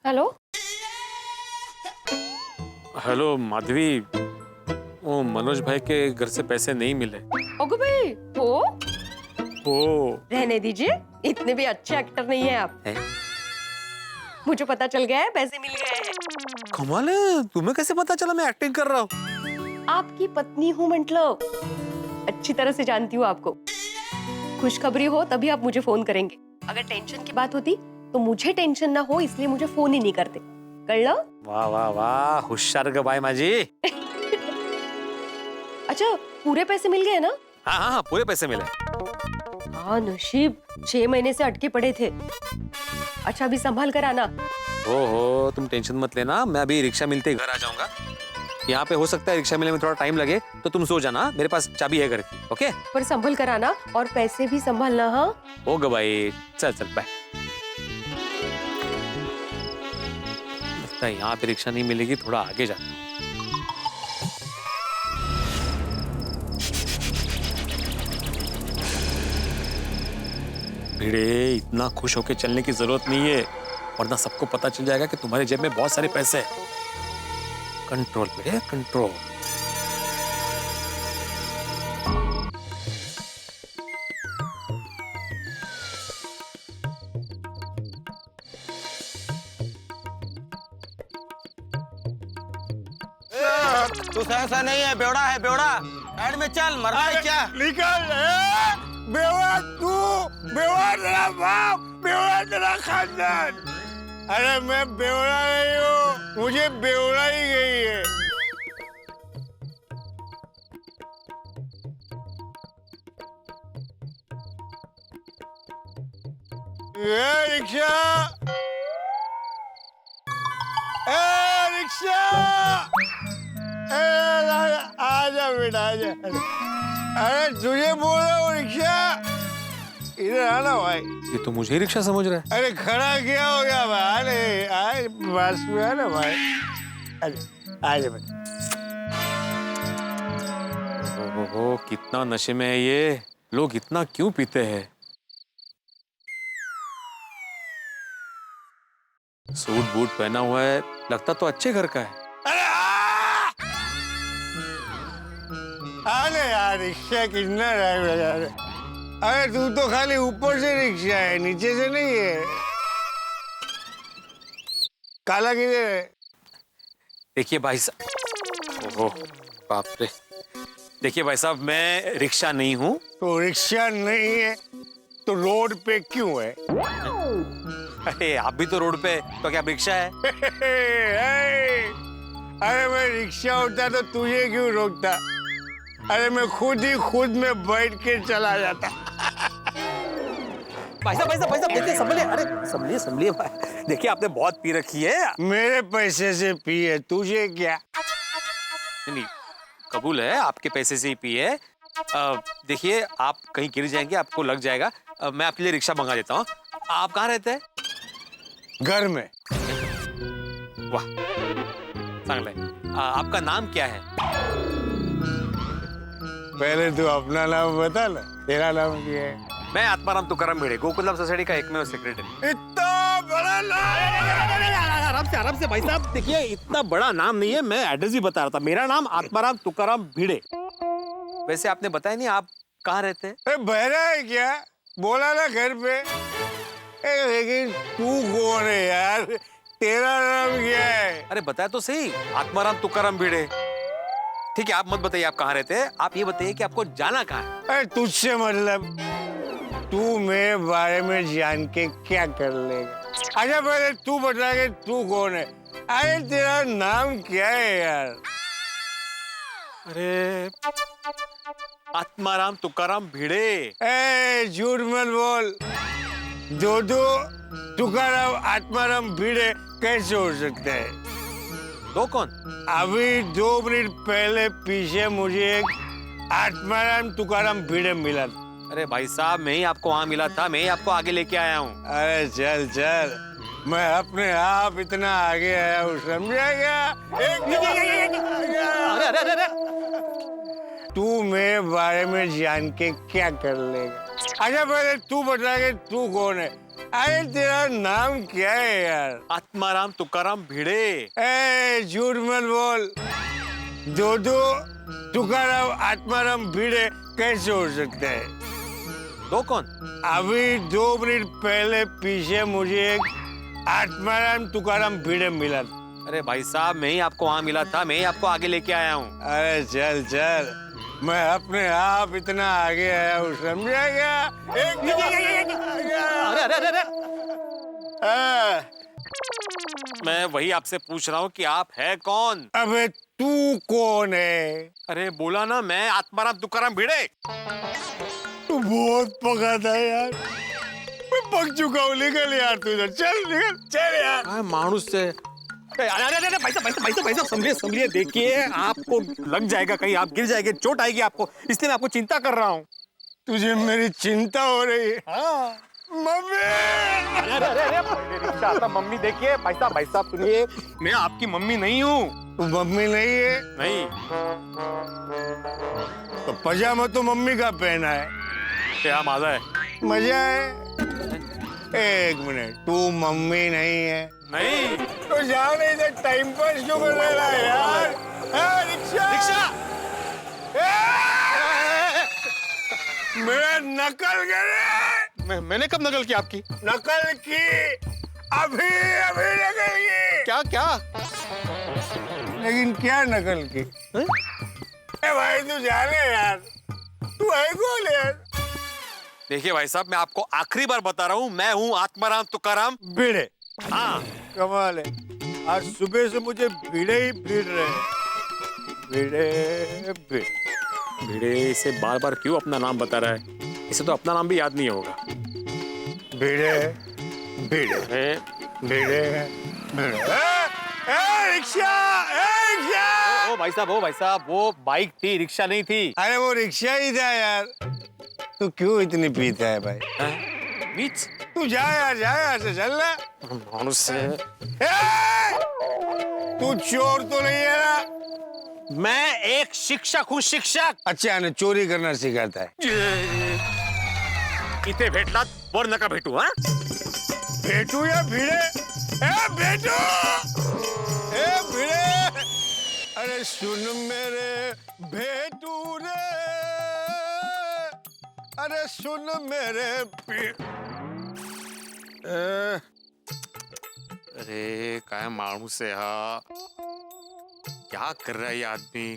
हेलो हेलो माधवी, वो मनोज भाई के घर से पैसे नहीं मिले। ओगो भाई, तो ओ रहने दीजिए, इतने भी अच्छे एक्टर नहीं है आप। मुझे पता चल गया है, पैसे मिल गए हैं। कमाल है, तुम्हें कैसे पता चला मैं एक्टिंग कर रहा हूँ? आपकी पत्नी हूँ, मतलब अच्छी तरह से जानती हूँ आपको। खुशखबरी हो तभी आप मुझे फोन करेंगे, अगर टेंशन की बात होती तो मुझे टेंशन ना हो, इसलिए मुझे फोन ही नहीं करते। कर लो। वाह वाह वाह, होशियार ग बाय माजी। अच्छा, पूरे पैसे मिल गए ना? हाँ हाँ हाँ, पूरे पैसे मिले। हाँ नसीब, 6 महीने से अटके पड़े थे। अच्छा अभी संभाल कर आना। ओहो, तुम टेंशन मत लेना, मैं अभी रिक्शा मिलते ही घर आ जाऊंगा। यहाँ पे हो सकता है रिक्शा मिलने में थोड़ा टाइम लगे, तो तुम सो जाना, मेरे पास चाबी है घर की। ओके, पर संभल कर आना और पैसे भी संभालना। हाँ हो ग भाई, चल चल बाय। लगता है यहाँ पे रिक्शा नहीं मिलेगी, थोड़ा आगे जाना। भिड़े, इतना खुश होके चलने की जरूरत नहीं है, वरना सबको पता चल जाएगा कि तुम्हारे जेब में बहुत सारे पैसे हैं। कंट्रोल भिड़े, कंट्रोल। तू सहसा नहीं है, बेवड़ा है बेवड़ा। साइड में चल, मरना है क्या? निकल बेवड़ा तू, बेवड़ा तेरा बाप, बेवड़ा तेरा खानदान। अरे मैं बेवड़ा नहीं हूँ, मुझे बेवड़ा ही गई है। ये रिक्शा, रिक्शा, आजा बेटा आजा। अरे तुझे बोल रहा हूँ रिक्शा, इधर आना भाई। ये तो मुझे ही रिक्शा समझ रहा है। अरे खड़ा क्या हो गया भाई? अरे आए पास में आना भाई, आजा बेटा। ओहो, कितना नशे में है ये, लोग इतना क्यों पीते हैं? सूट बूट पहना हुआ है, लगता तो अच्छे घर का है। अरे यार रिक्शा कितना टाइम लगा रहे? अरे तू तो खाली ऊपर से रिक्शा है, नीचे से नहीं है। काला किधर है? देखिए भाई साहब, ओहो बाप रे, देखिए भाई साहब, मैं रिक्शा नहीं हूँ। तो रिक्शा नहीं है तो रोड पे क्यों है? अरे आप भी तो रोड पे, तो क्या रिक्शा है? अरे मैं रिक्शा होता तो तुझे क्यों रोकता? अरे मैं खुद ही खुद में बैठ के चला जाता। भाई साहब देखिए, संभलिए, अरे संभलिए देखिए, आपने बहुत पी रखी है। मेरे पैसे से पिए, तुझे क्या? नहीं, कबूल है, आपके पैसे से ही पी है। देखिए आप कहीं गिर जाएंगे, आपको लग जाएगा। मैं आपके लिए रिक्शा मंगा देता हूँ। आप कहाँ रहते हैं? घर में। वाह, चांगला है। आपका नाम क्या है? पहले तू अपना नाम बता ना, तेरा नाम क्या है? मैं आत्माराम तुकाराम भिड़े, गोकुलम सोसाइटी का एकमेव सेक्रेटरी। इतना बड़ा नाम! आराम से भाई साहब, देखिए इतना बड़ा नाम नहीं है, मैं एड्रेस ही बता रहा था। मेरा नाम आत्माराम तुकाराम भिड़े। वैसे आपने बताया नहीं आप कहाँ रहते हैं? बहरा है क्या? बोला ना घर पे। लेकिन तू कौन है यार? तेरा नाम क्या है? अरे बताया तो सही, आत्माराम तुकाराम भिड़े। ठीक है, आप मत बताइए आप कहाँ रहते हैं, आप ये बताइए कि आपको जाना कहाँ है। अरे तुझसे मतलब, तू मेरे बारे में जान के क्या कर लेगा? अच्छा पहले तू बता के तू कौन है? अरे तेरा नाम क्या है यार? अरे आत्माराम तुकाराम भिड़े। ए झूठ मत बोल। दो तुकाराम आत्माराम भिड़े कैसे हो सकते हैं? दो कौन? अभी 2 मिनट पहले पीछे मुझे एक आत्माराम तुकाराम भिड़े मिला। अरे भाई साहब, मैं ही आपको वहां मिला था, मैं ही आपको आगे लेके आया हूँ। अरे चल चल, मैं अपने आप इतना आगे आया हूँ, समझा क्या? अरे तू मेरे बारे में जान के क्या कर लेगा? अच्छा पहले तू बता के तू कौन है? अरे तेरा नाम क्या है यार? आत्माराम तुकाराम भिड़े। ए झूठ मत बोल। दो तुकाराम आत्माराम भिड़े कैसे हो सकते हैं? दो कौन? अभी 2 मिनट पहले पीछे मुझे एक आत्माराम तुकाराम भिड़े मिला। अरे भाई साहब, मैं ही आपको वहां मिला था, मैं ही आपको आगे लेके आया हूँ। अरे चल चल, मैं अपने आप इतना आगे आया हूँ, समझा क्या? अरे मैं वही आपसे पूछ रहा हूँ कि आप है कौन? अबे तू कौन है? अरे बोला ना, मैं आत्माराम तुकाराम भिड़े। तू बहुत पका था यार, मैं पक चुका हूँ। निकल यार तू इधर, चल निकल, चल यार। मानुस से अरे भाई साहब समझिए, देखिए आपको लग जाएगा, कहीं आप गिर जाएंगे, चोट आएगी आपको, इसलिए मैं आपको चिंता कर रहा हूँ। तुझे मेरी चिंता हो रही है? हाँ। मम्मी! अरे रिक्शा आता, मम्मी देखिए, भाई साहब सुनिए, मैं आपकी मम्मी नहीं हूँ। तू मम्मी नहीं है? नहीं। तो पजामा तो मम्मी का पहना है। क्या मजा है? मजा है? एक मिनट, तू मम्मी नहीं है? नहीं। तो जाओ नहीं, इधर टाइम पास क्यों कर रहा है यार? रिक्शा! मेरा नकल करे। मैंने कब नकल की आपकी? नकल की, अभी नकल की। क्या? लेकिन क्या नकल की? भाई तू जाने यार, तू है कौन यार? देखिए भाई साहब, मैं आपको आखिरी बार बता रहा हूँ, मैं हूँ आत्माराम तुकाराम भिड़े। हाँ। कमाल है, आज सुबह से मुझे भिड़े ही भिड़ रहे हैं। भिड़े। भिड़े से बार बार क्यों अपना नाम बता रहा है? इसे तो अपना नाम भी याद नहीं होगा। भिड़े। रिक्शा! ओ भाई साहब, वो बाइक थी, रिक्शा नहीं थी। अरे वो रिक्शा ही था यार। तू क्यों इतनी पीता है भाई? बीच? तू जा यार से चल ना। तू चोर तो नहीं है ना? मैं एक शिक्षक हूँ, शिक्षक। अच्छा ने चोरी करना सिखाता है? इथे भेटलात वर नका भेटू। हाँ, भेटू या भिड़े? भेटू! भिड़े! अरे सुन मेरे भेटू रे, अरे सुन मेरे अरे काय माणूस आहे हा, क्या कर रहा है ये आदमी?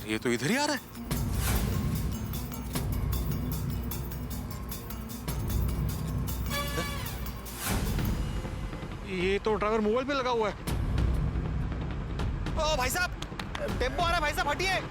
ये तो इधर ही आ रहा है। ये तो ड्राइवर मोबाइल पे लगा हुआ है। ओ भाई साहब, टेम्पो आ रहा है भाई साहब, हटिए।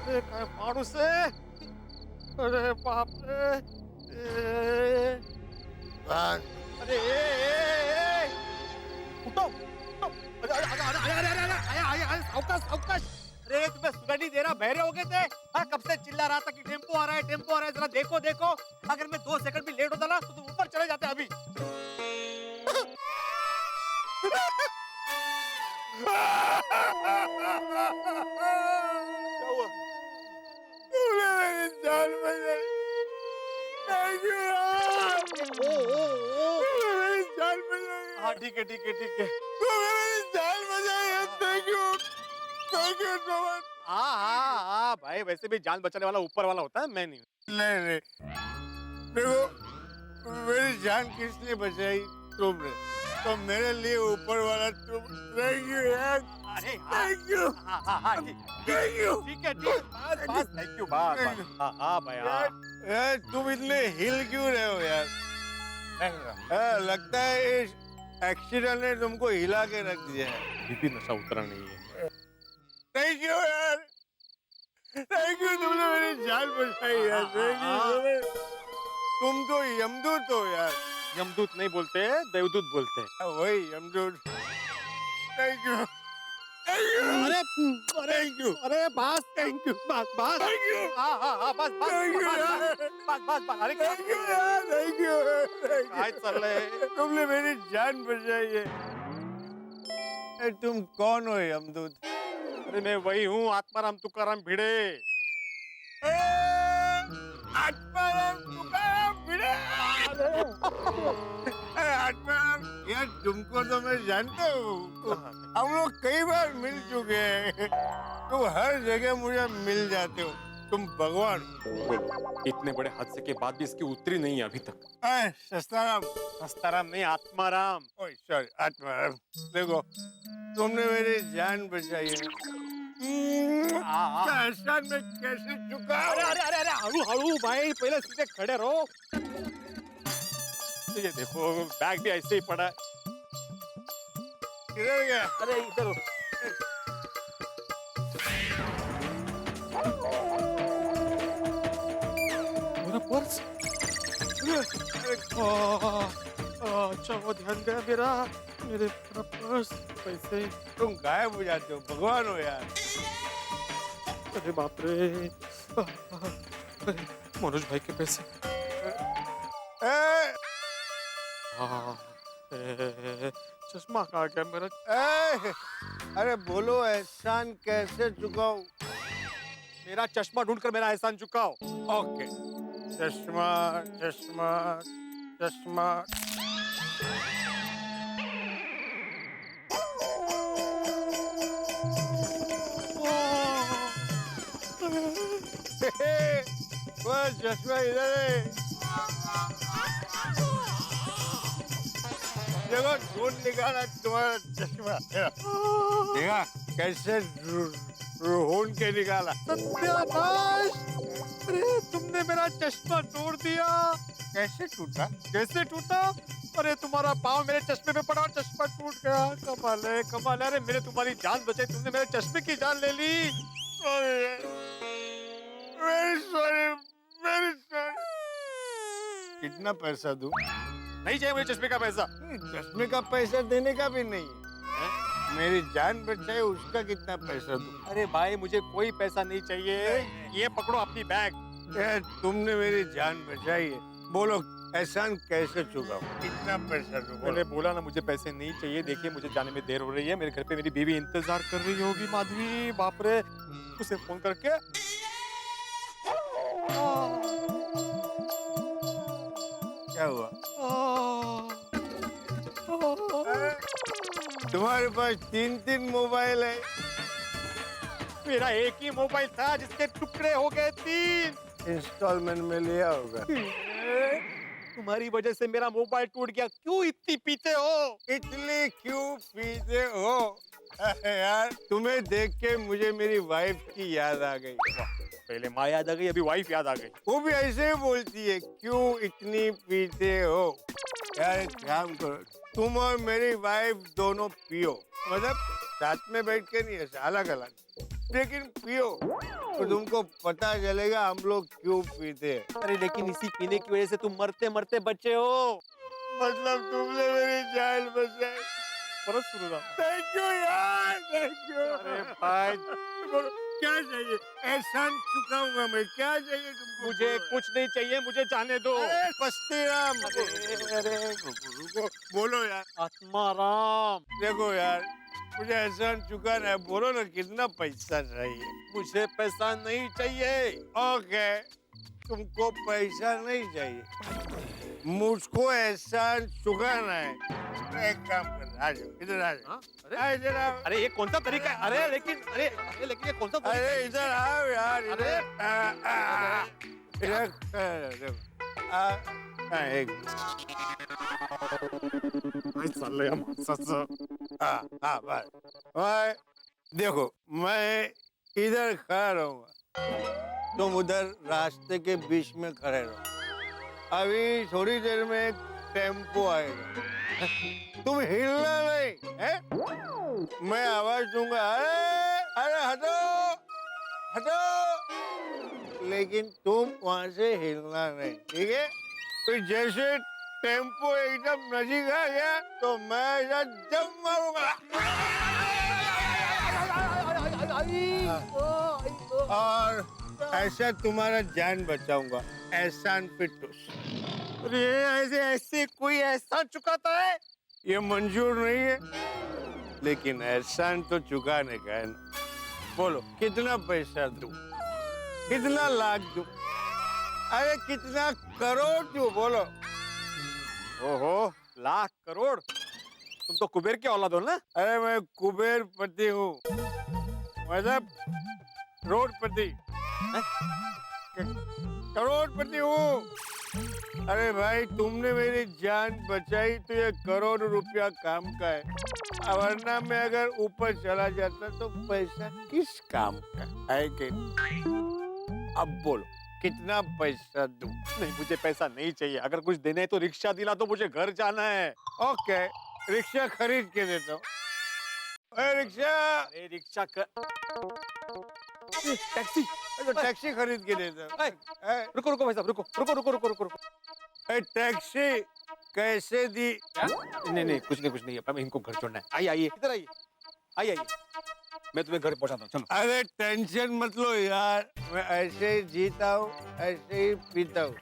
अरे काय माणूस आहे, अरे बाप रे, अरे उठो उठो, अरे सावकाश सावकाश, अरे तुम्हें सुनाई नहीं दे रहा, बहरे हो गए थे? हाँ, कब से चिल्ला रहा था कि टेम्पो आ रहा है, टेम्पो आ रहा है, जरा देखो देखो। अगर मैं 2 सेकंड भी लेट होता ना तो तुम ऊपर चले जाते अभी। जान बचाई, जान बचाई। हाँ ठीक है ठीक है ठीक है, जान बचाई, थैंक यू सो मच। हाँ हाँ हाँ भाई, वैसे भी जान बचाने वाला ऊपर वाला होता है, मैं नहीं। नहीं देखो, मेरी जान किसने बचाई? तुमने, तो मेरे लिए ऊपर वाला तुम। थैंक यू यार, अरे थैंक यू, थैंक यू, ठीक है ठीक है, बस थैंक यू, बस हाँ भाई यार, तुम इतने हिल क्यों रहे हो यार? लगता है इस एक्सीडेंट ने तुमको हिला के रख दिया है। बीपी नशा उतरा नहीं है। थैंक यू यार, थैंक यू, तुमने मेरी जान बचाई यार, थैंक यू। तुम तो यमदूत हो यार। यमदूत नहीं बोलते, देवदूत बोलते हैं। वही यमदूत। थैंक यू, अरे थैंक यू, अरे बस थैंक यू, बस बस थैंक यू, हाँ हाँ हाँ बस बस बस बस बस, अरे थैंक यू यार, थैंक यू। काय चल, तुमने मेरी जान बचाई है। तुम कौन हो यमदूत? अरे मैं वही हूँ, आत्माराम तुकाराम भिड़े। आत्माराम तुकाराम भिड़े, आत्माराम यार, तुमको तो मैं जानता हूँ, हम लोग कई बार मिल चुके हैं, तुम हर जगह मुझे मिल जाते हो, तुम भगवान। इतने बड़े हादसे के बाद भी इसकी उतरी नहीं है अभी तक। सस्ताराम, सस्ताराम नहीं, आत्माराम। Oh sorry, Atmaram. देखो, तुमने मेरी जान बचाई है, एहसान में कैसे चुका? अरे अरे अरे अरे, हळू हळू भाई, पहले सीधे खड़े रहो। ये देखो, बैग भी ऐसे ही पड़ा है। किधर गया? अरे इधर हो। मेरा पर्स, अच्छा वो ध्यान गया मेरा, मेरा पर्स, पैसे। तुम गायब हो जाते हो, भगवान हो यार। अरे बाप रे, मनोज भाई के पैसे। चश्मा कहाँ गया मेरा? अरे बोलो, एहसान कैसे चुकाऊं? मेरा चश्मा ढूंढकर मेरा एहसान चुकाओ। ओके, चश्मा चश्मा चश्मा। वो चश्मा इधर है। देखो ढूंढ निकाला तुम्हारा चश्मा। देखा कैसे ढूंढ के निकाला। सत्यानाश! अरे तुमने मेरा चश्मा तोड़ दिया। कैसे टूटा? कैसे टूटा? अरे तुम्हारा पाँव मेरे चश्मे पे पड़ा और चश्मा टूट गया। कमाल है, कमाल है। अरे मैंने तुम्हारी जान बचाई, तुमने मेरे चश्मे की जान ले ली। Very sorry, very sorry. कितना पैसा दूं? नहीं चाहिए मुझे चश्मे का पैसा। चश्मे का पैसा देने का भी नहीं है। मेरी जान बचाई उसका कितना पैसा दूं? अरे भाई मुझे कोई पैसा नहीं चाहिए। ये पकड़ो अपनी बैग। यार तुमने मेरी जान बचाई है, बोलो एहसान कैसे चुकाऊं? कितना पैसा दूं? मैंने बोला ना मुझे पैसे नहीं चाहिए। देखिए मुझे जाने में देर हो रही है। मेरे घर पे मेरी बीवी इंतजार कर रही होगी। माधवी, बाप रे, उसे फोन करके। क्या हुआ? तुम्हारे पास 3 मोबाइल है। मेरा एक ही मोबाइल था जिसके टुकड़े हो गए 3। इंस्टॉलमेंट में लिया होगा। तुम्हारी वजह से मेरा मोबाइल टूट गया। क्यों इतनी पीते हो? इतने क्यों पीते हो? यार तुम्हें देख के मुझे मेरी वाइफ की याद आ गई। पहले माँ याद आ गई, अभी वाइफ याद आ गई। वो भी ऐसे ही बोलती है, क्यों इतनी पीते हो? यार एक काम करो, तुम और मेरी वाइफ दोनों पियो, मतलब साथ में बैठ के नहीं, ऐसे अलग अलग, लेकिन पियो तो तुमको पता चलेगा हम लोग क्यों पीते हैं। अरे लेकिन इसी पीने की वजह से तुम मरते मरते बचे हो। मतलब तुमने मेरी जान बचाई। परत सुनो ना। थैंक यू यार, थैंक यू। अरे भाई क्या चाहिए? एहसान चुकाऊंगा मैं। क्या चाहिए तुमको? मुझे कुछ नहीं चाहिए, मुझे जाने दो। बस्ती राम। अरे रुको, बोलो यार। आत्माराम। देखो यार मुझे एहसान चुकाना है, बोलो ना कितना पैसा चाहिए? मुझे पैसा नहीं चाहिए। ओके, तुमको पैसा नहीं चाहिए, मुझको एहसान चुकाना है। एक काम कर, आ जाओ इधर, आ जाओ। इधर आओ। अरे ये कौन सा तरीका है? अरे लेकिन लेकिन ये कौन सा तरीका है? अरे इधर आओ यार, इधर एक बस। देखो मैं इधर खड़ा रहूंगा, तुम उधर रास्ते के बीच में खड़े रहो। अभी थोड़ी देर में एक टेम्पो आएगा, तुम हिलना नहीं है? मैं आवाज दूंगा, अरे हटो हटो, लेकिन तुम वहां से हिलना नहीं, ठीक है? तो जैसे टेम्पो एकदम नजदीक आ गया तो मैं इधर जम मारूंगा और ऐसा तुम्हारा जान बचाऊंगा। एहसान पिट्टूस। अरे ऐसे ऐसे कोई एहसान चुकाता है? ये मंजूर नहीं है, लेकिन एहसान तो चुकाने का है ना। बोलो कितना पैसा दूं? कितना लाख दूं? अरे कितना करोड़ दूं? बोलो। ओहो, लाख करोड़? तुम तो कुबेर के औलाद हो ना? अरे मैं कुबेर पति हूँ, मतलब करोड़पति, करोड़पति हूँ। अरे भाई तुमने मेरी जान बचाई तो ये करोड़ रुपया काम का है, वरना मैं अगर ऊपर चला जाता तो पैसा किस काम का है कि? अब बोलो कितना पैसा दूं? नहीं मुझे पैसा नहीं चाहिए। अगर कुछ देना है तो रिक्शा दिला दो, मुझे घर जाना है। ओके, रिक्शा खरीद के देता हूँ। रिक्शा, रिक्शा टैक्सी, टैक्सी खरीद के देता हूँ। रुको रुको भाई साहब, रुको रुको रुको रुको रुको रुको। टैक्सी कैसे दी? नहीं नहीं कुछ नहीं है, इनको घर छोड़ना है। आइए आइए, इधर आइए, आइए आइए, मैं तुम्हें घर पहुंचाता हूँ, चलो। अरे टेंशन मत लो यार, मैं ऐसे ही जीता हूँ, ऐसे ही पीता हूँ।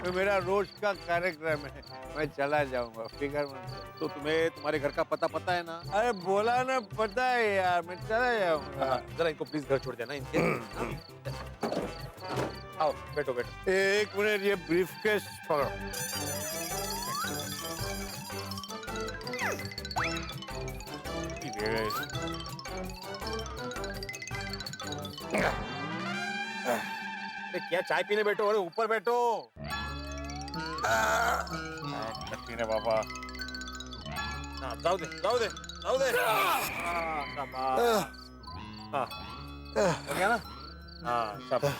तो मेरा रोज का कार्यक्रम है, मैं चला जाऊंगा, फिक्र मत करो। तो तुम्हें तुम्हारे घर का पता है ना? अरे बोला ना पता है यार, मैं चला जाऊंगा। जरा इनको प्लीज घर छोड़ देना इनके। आओ बैठो बैठो। एक मिनट, ये ब्रीफकेस पकड़ो। अरे क्या चाय पीने बैठो, अरे ऊपर बैठो। कठिन है बाबा। हाँ, जाओ दे। हाँ, हो गया ना? हाँ, शाबाश।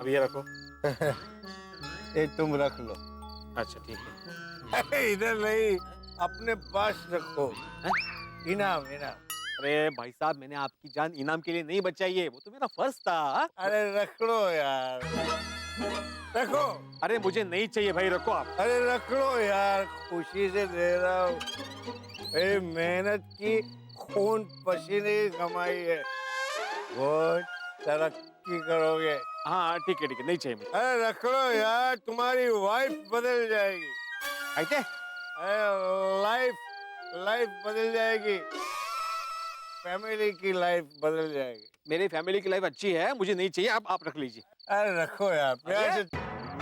अब ये रखो। ये तुम रख लो। अच्छा ठीक है। इधर नहीं, अपने पास रखो। इनाम। अरे भाई साहब, मैंने आपकी जान इनाम के लिए नहीं बचाई है, वो तो मेरा फर्ज था। अरे रख लो यार, रखो। अरे मुझे नहीं चाहिए भाई, रखो आप। अरे रख लो यार, खुशी से दे रहा हूँ। मेरी मेहनत की खून पसीने की कमाई है, बहुत तरक्की करोगे। हाँ ठीक है, नहीं चाहिए मुझे। अरे रख लो यार, तुम्हारी वाइफ बदल जाएगी। ऐसे? अरे लाइफ बदल जाएगी, फैमिली की लाइफ बदल जाएगी। मेरी फैमिली की लाइफ अच्छी है, मुझे नहीं चाहिए, आप रख लीजिए। अरे रखो यार, प्यार से।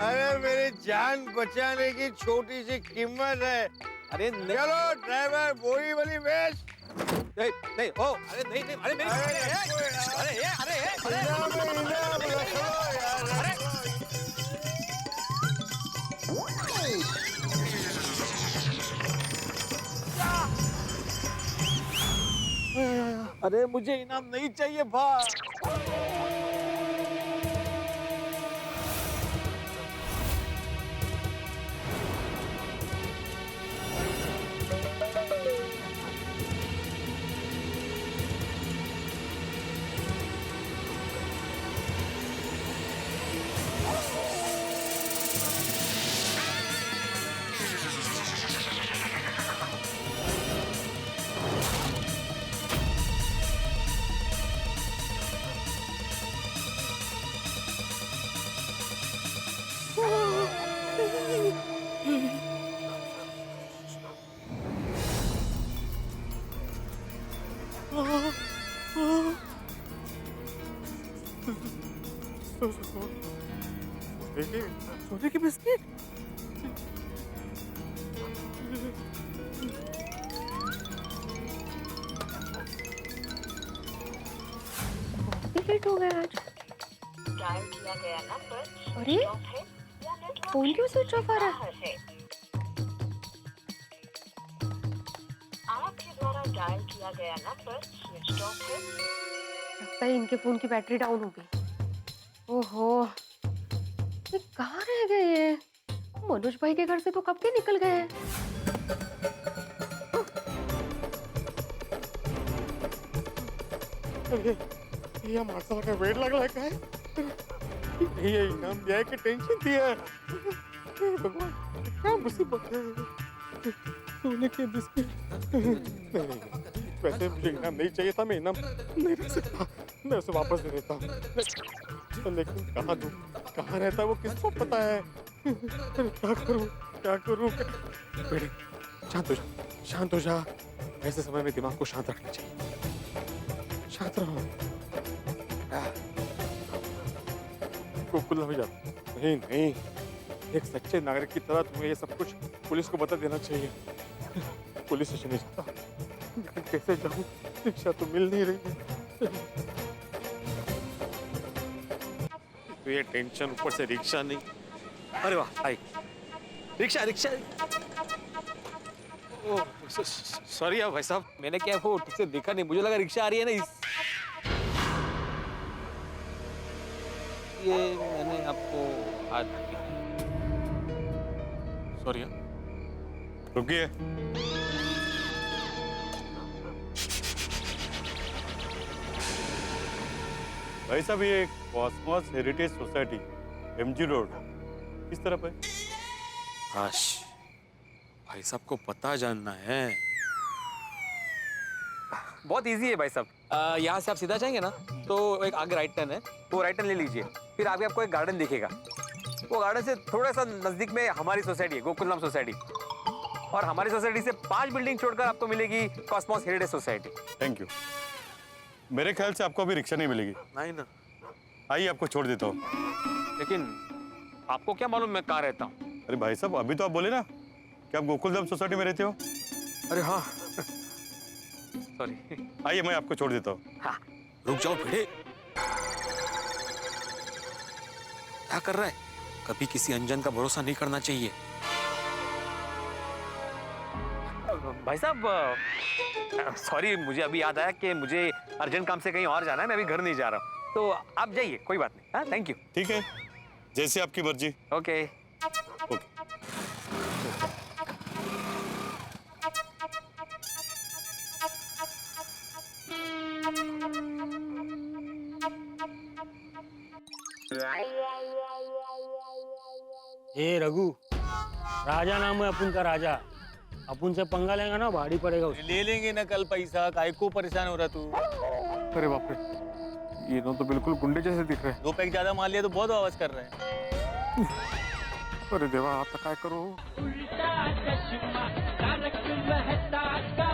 अरे मेरी जान बचाने की छोटी सी कीमत है। अरे चलो ड्राइवर, बोरी वाली वेश। नहीं, ओ, अरे नहीं, अरे मेरी इनाम रखो यार। अरे मुझे इनाम नहीं चाहिए भाई। सोने की बिस्किट। लेट हो गया आज। डायल किया गया नंबर अरे फोन क्यों स्विच ऑफ आ रहा है? आपके द्वारा डायल किया गया नंबर स्विच ऑफ है। लगता है इनके फोन की बैटरी डाउन हो गई। ओहो, ये कहाँ रह गए ये? मनोज भाई के घर से तो कब के निकल गए हैं। ये मार्शल का वेट लग रहा है। ये इनाम दिया है कि टेंशन दिया है? भगवान, क्या मुसीबत है। सोने के बिस्किट। नहीं, वैसे मुझे इनाम नहीं चाहिए था, मैं इनाम नहीं रख सकता, मैं उसे वापस दे देता हूँ। लेकिन कहाँ दूँ, कहाँ रहता है वो, किसको पता है? क्या करूँ? बेटे, शांत हो जा। ऐसे समय में दिमाग को शांत रखना चाहिए। शांत रहो। गोकुल में जाओ। नहीं, एक सच्चे नागरिक की तरह तुम्हें ये सब कुछ पुलिस को बता देना चाहिए। पुलिस स्टेशन नहीं जाता, लेकिन कैसे जाऊँ? रिक्शा तो मिल नहीं रही है। तो ये टेंशन, ऊपर से रिक्शा नहीं। अरे वाह, आई रिक्शा। ओह सॉरी भाई साहब, मैंने क्या वो ठीक से देखा नहीं, मुझे लगा रिक्शा आ रही है ना। ये मैंने आपको हाथ दिया। सॉरी, रुकिए। भाई साहब, ये Cosmos heritage society, MG road, किस तरफ है? काश भाई साहब को पता जानना है। बहुत इजी है भाई साहब। यहाँ से आप सीधा जाएंगे ना तो एक आगे राइट टर्न है, वो राइट टर्न ले लीजिए। फिर आगे आपको एक गार्डन दिखेगा, वो गार्डन से थोड़ा सा नजदीक में हमारी सोसाइटी है, गोकुलधाम सोसाइटी। और हमारी सोसाइटी से 5 बिल्डिंग छोड़कर आपको मिलेगी Cosmos heritage society. Thank you. मेरे ख्याल से आपको अभी रिक्शा नहीं मिलेगी। नहीं ना, आइए आपको छोड़ देता हूँ। लेकिन आपको क्या मालूम मैं कहाँ रहता हूँ? अरे भाई साहब, अभी तो आप बोले ना कि आप गोकुलधाम सोसाइटी में रहते हो। अरे हाँ, सॉरी। आइए, मैं आपको छोड़ देता हूँ। हाँ, रुक जाओ भिड़े। क्या कर रहा है? कभी किसी अनजान का भरोसा नहीं करना चाहिए। भाई साहब सॉरी, मुझे अभी याद आया कि मुझे अर्जेंट काम से कहीं और जाना है, मैं अभी घर नहीं जा रहा हूँ, तो आप जाइए, कोई बात नहीं। हाँ, थैंक यू। ठीक है, जैसे आपकी मर्जी। ओके। ए रघु, राजा नाम है अपन का राजा, अपन से पंगा लेगा ना भारी पड़ेगा उसको। ले लेंगे ना कल पैसा, काय को परेशान हो रहा तू? अरे बाप रे, ये तो बिल्कुल गुंडे जैसे दिख रहे हैं। 2 पैक ज्यादा मार लिया तो बहुत आवाज कर रहे हैं। अरे देवा, आता काय करू? उल्टा चष्मा तारक मेहता का